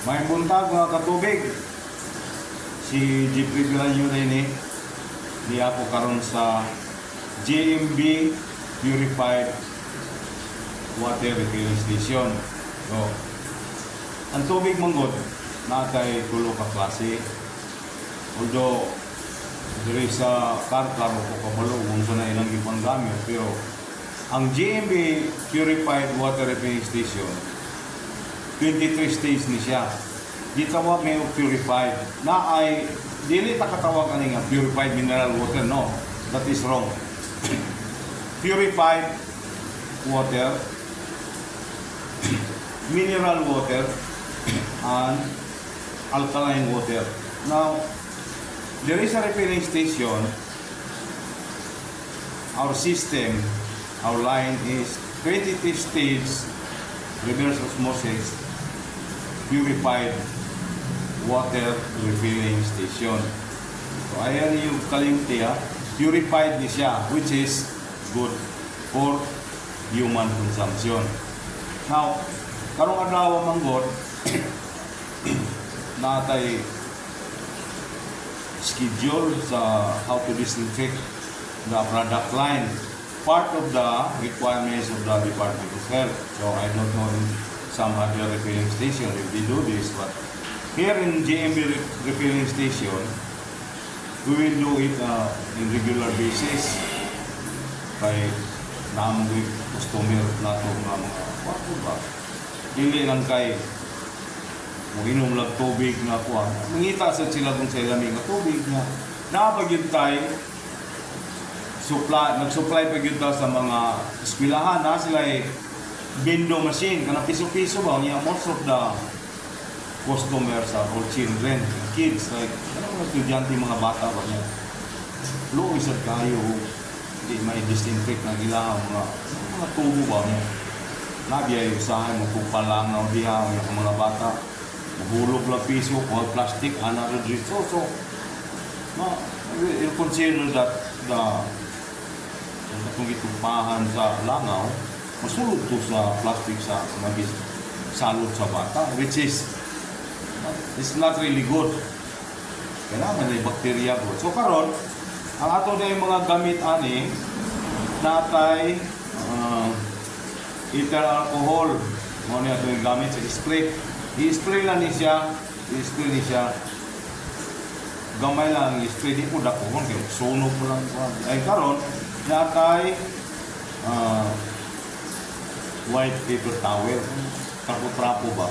May buntag mga katubig. Si Jeffrey Piranyo rin di ako karon sa JMB Purified Water Refilling Station. So, ang tubig manggod natay tulo ka klase. Although diri sa karta mo ko kabalo kung sa na ilang ibang gamit, pero ang JMB Purified Water Refilling Station 23 stage ni siya. Di tawag ngayon purified. Na ay, dili ta katawag ani nga purified mineral water. No, that is wrong. Purified water, mineral water, and alkaline water. Now, there is a refilling station. Our system, our line is 23 stage reverse osmosis purified water refilling station. So ayan yung kalimti purified ni siya, which is good for human consumption. Now, karong adlaw manggod natay schedule sa how to disinfect the product line. Part of the requirements of the Department of Health. So I don't know in some other refilling station if they do this, but here in JMB refilling station, we will do it in regular basis by namang customer nato nga mga wapo ba. Dili lang kay inom lang tubig nga kuha. Mangita sa sila kung sa ilamig nga tubig nga napagyud tayo nag-supply pa yun sa mga eskwelahan na sila bindo machine kanang piso-piso ba niya. Most of the customers are all children, kids, like mga estudyante, mga bata ba niya. Low isad kayo, hindi may disinfect na gila mga tubo ba niya. Nabiya yung usahan mo kung palangaw diha yung mga bata mahulog lang piso, all plastic, another drink. So you consider that kung itumpahan sa langaw, masulog to sa plastic sa salot sa bata, which is it's not really good. Kailangan may bacteria po. So karon, ang ato na yung mga gamit ani natay ethyl alcohol. Mo ni ato yung gamit sa spray. I-spray lang ni siya, gamay lang i-spray di po dako kon kay sunog po lang po. Ay karon natay white paper towel, trapo-trapo ba?